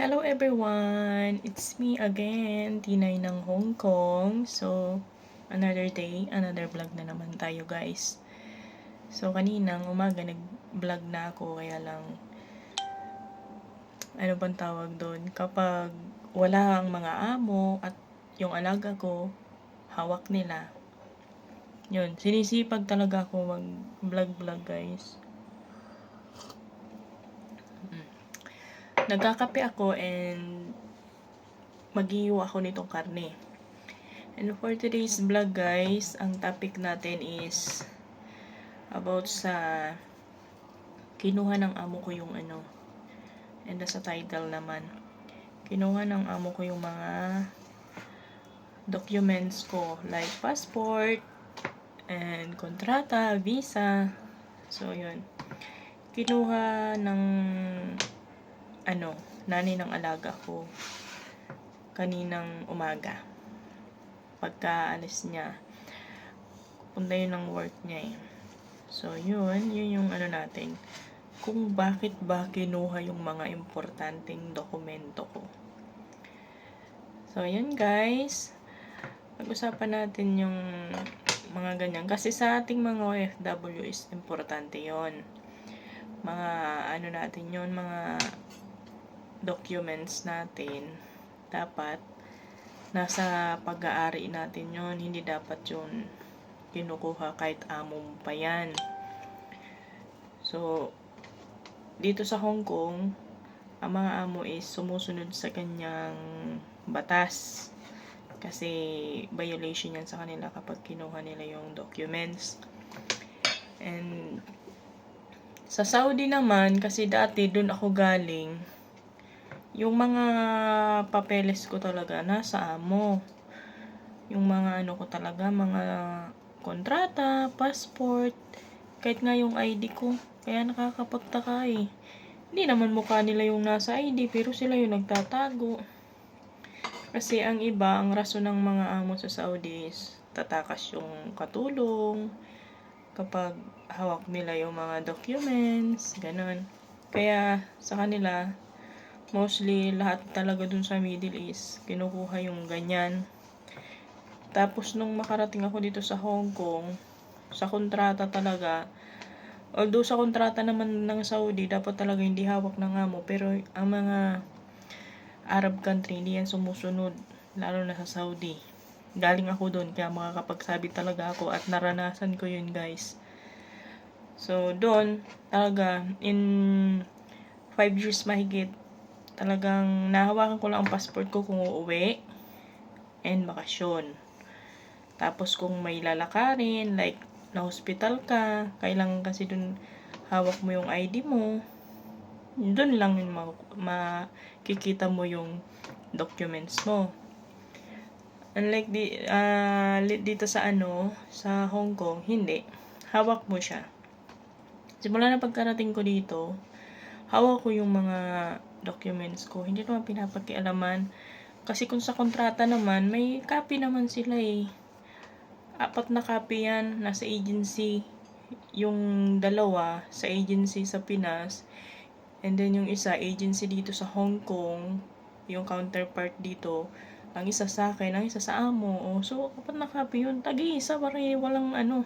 Hello everyone! It's me again, Tinay ng Hong Kong. So, another day, another vlog na naman tayo guys. So, kaninang umaga nag-vlog na ako, kaya lang, ano bang tawag doon? Kapag wala ang mga amo at yung alaga ko, hawak nila. Yun, sinisipag talaga ako mag-vlog guys. Nagkakape ako and mag-iiwa ako nitong karne. And for today's vlog guys, ang topic natin is about sa kinuha ng amo ko yung and sa title naman, kinuha ng amo ko yung mga documents ko like passport and kontrata, visa. So yun, kinuha ng nanay ng alaga ko kaninang umaga. Pagka alis niya, punta yun ng work niya eh. So yun yung natin, kung bakit ba kinuha yung mga importanteng dokumento ko. So yun guys, pag-usapan natin yung mga ganyan, kasi sa ating mga OFW is importante yon. Mga natin yon, mga documents natin, dapat nasa pag-aari natin yon, hindi dapat yun kinukuha kahit amo mo pa yan. So dito sa Hong Kong, ang mga amo is sumusunod sa kanyang batas, kasi violation yan sa kanila kapag kinuha nila yung documents. And sa Saudi naman, kasi dati dun ako galing, yung mga papeles ko talaga nasa amo. Yung mga ko talaga, mga kontrata, passport, kahit nga yung ID ko. Kaya nakakapagtaka eh. Hindi naman mukha nila yung nasa ID, pero sila yung nagtatago. Kasi ang iba, ang rason ng mga amo sa Saudi is tatakas yung katulong kapag hawak nila yung mga documents, ganun. Kaya sa kanila, mostly lahat talaga dun sa Middle East, kinukuha yung ganyan. Tapos nung makarating ako dito sa Hong Kong, sa kontrata talaga, although sa kontrata naman ng Saudi, dapat talaga hindi hawak ng amo, pero ang mga Arab country, hindi yan sumusunod, lalo na sa Saudi. Galing ako doon, kaya makakapagsabi talaga ako at naranasan ko yun guys. So doon, talaga, in 5 years mahigit, talagang nahawakan ko lang ang passport ko kung uuwi and bakasyon. Tapos kung may lalakarin, like na hospital ka, kailangan kasi dun hawak mo yung ID mo, dun lang yung makikita mo yung documents mo. Unlike dito sa sa Hong Kong, hindi. Hawak mo siya. Simula na pagkarating ko dito, hawak ko yung mga documents ko. Hindi naman pinapakialaman. Kasi kung sa kontrata naman, may copy naman sila eh. 4 na copy yan, nasa agency. Yung dalawa, sa agency sa Pinas. And then yung isa, agency dito sa Hong Kong. Yung counterpart dito. Ang isa sa akin, ang isa sa amo. So, 4 na copy yun. Tagi-isa, parang walang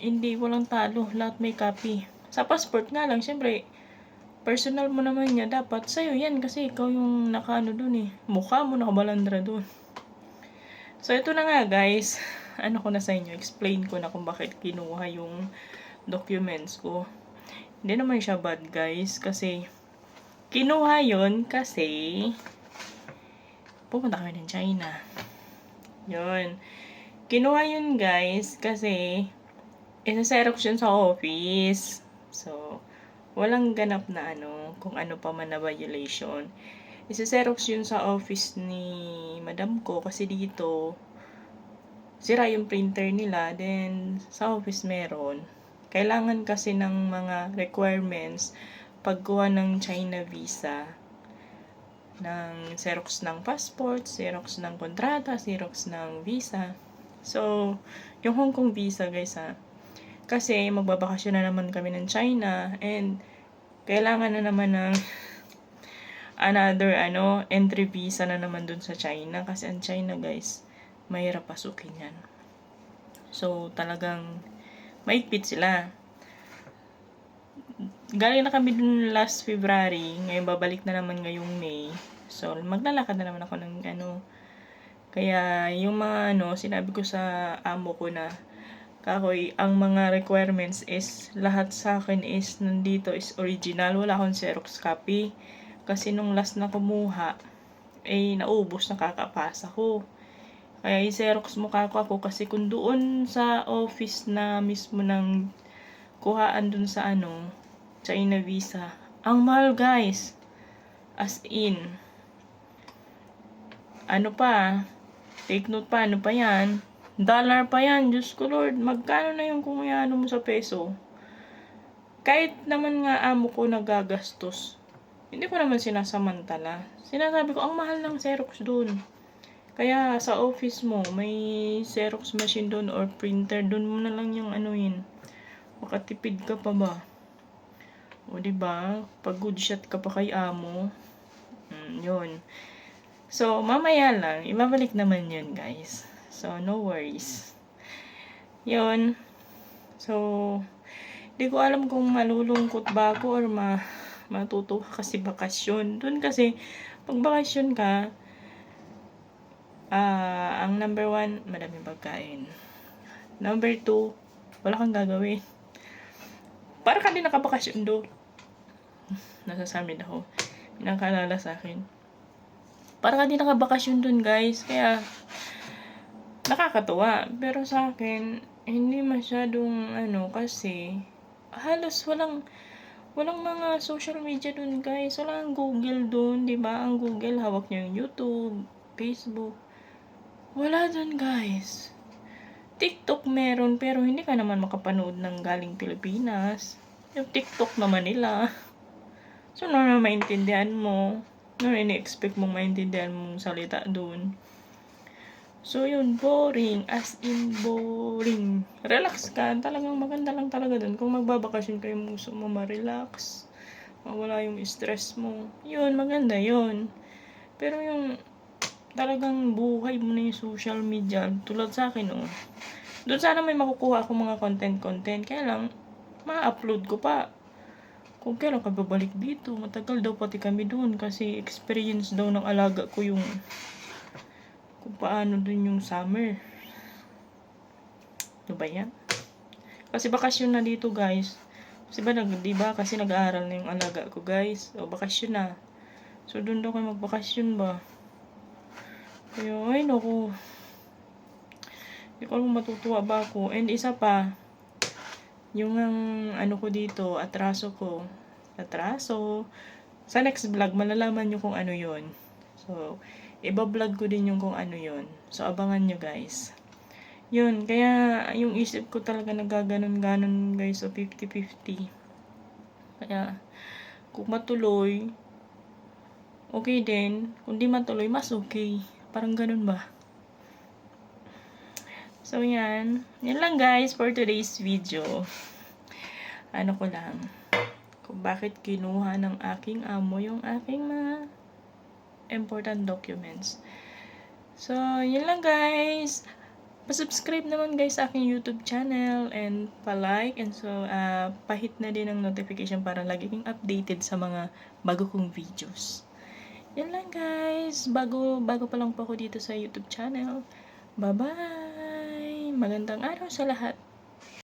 hindi, walang talo. Lahat may copy. Sa passport nga lang, syempre, personal mo naman niya, dapat sa'yo yan kasi ikaw yung dun eh. Mukha mo nakabalandra dun. So, ito na nga guys. Ko na sa inyo, explain ko na kung bakit kinuha yung documents ko. Hindi naman siya bad guys, kasi kinuha yun kasi pupunta kami ng China. Yun. Kinuha yun guys kasi isa-xerox yun sa office. So, walang ganap na kung ano pa man na violation. Isa-xerox yun sa office ni madam ko kasi dito sira yung printer nila, then sa office meron. Kailangan kasi ng mga requirements pagkuha ng China visa, ng xerox ng passport, xerox ng kontrata, xerox ng visa. So, yung Hong Kong visa guys kasi magbabakasyon na naman kami ng China and kailangan na naman ng another entry visa na naman dun sa China. Kasi ang China guys, mahirap pasukin yan. So talagang maigpit sila. Galing na kami dun last February, ngayon babalik na naman ngayong May. So maglalakad na naman ako ng kaya yung mga sinabi ko sa amo ko na, Kahoy, ang mga requirements is, lahat sa akin is, nandito is original. Wala akong Xerox copy. Kasi nung last na kumuha, naubos na kakapasa ko. Kaya i-Xerox mo ako kasi kung doon sa office na mismo ng kuhaan dun sa China visa, ang mahal guys. As in, take note pa, yan? Dollar pa yan, Diyos ko Lord, magkano na yung kung mo sa peso? Kahit naman nga amo ko nagagastos, hindi ko naman sinasamantala. Sinasabi ko, ang mahal ng Xerox doon. Kaya sa office mo, may Xerox machine doon or printer, doon mo na lang yung makatipid ka pa ba? O diba, pag good shot ka pa kay amo, yun. So, mamaya lang, ibabalik naman yun guys. So, no worries. Yun. So, di ko alam kung malulungkot ba ako or matutuwa kasi bakasyon. Doon kasi, pag bakasyon ka, ang number 1, madaming pagkain. Number 2, wala kang gagawin. Para ka din nakabakasyon doon. Nasasabi ako. Pinakaalala sa akin. Para ka din nakabakasyon doon guys. Kaya, nakakatuwa. Pero sa akin, hindi masyadong kasi halos walang mga social media dun guys. Walang Google dun, 'di ba? Ang Google hawak niyo yung YouTube, Facebook. Wala dun guys. TikTok meron pero hindi ka naman makapanood ng galing Pilipinas. Yung TikTok naman nila. So, na maintindihan mo. Ini-expect mong maintindihan mong salita dun. So, yun, boring. As in, boring. Relax ka. Talagang maganda lang talaga dun. Kung magbabakasyon kayo, gusto mo ma-relax. Mawala yung stress mo. Yun, maganda yun. Pero yung talagang buhay mo na yung social media. Tulad sa akin, doon sana may makukuha akong mga content. Kaya lang, ma-upload ko pa. Kung kailan ka babalik dito. Matagal daw pati kami doon. Kasi experience daw ng alaga ko yung kung paano dun yung summer. Ano ba yan? Kasi bakasyon na dito guys. Kasi diba? Kasi nag-aaral na yung alaga ko guys. O bakasyon na. So dun daw kayo magbakasyon ba? Kaya ay naku. Hindi ko alam matutuwa ba ako. And isa pa. Yung ko dito. Atraso ko. Sa next vlog malalaman nyo kung ano yun. So iba-vlog ko din yung kung ano yun. So, abangan nyo guys. Yun, kaya yung isip ko talaga nagaganon-ganon guys. So, 50-50. Kaya, kung matuloy, okay din. Kung di matuloy, mas okay. Parang ganun ba? So, yan. Yan lang guys for today's video. Ko lang. Kung bakit kinuha ng aking amo yung aking mga important documents. So, yun lang guys. Pa-subscribe naman guys sa aking YouTube channel and pa-like and so pa-hit na din ang notification para lagi kang updated sa mga bago kong videos. Yan lang guys. Bago pa lang po ako dito sa YouTube channel. Bye-bye! Magandang araw sa lahat.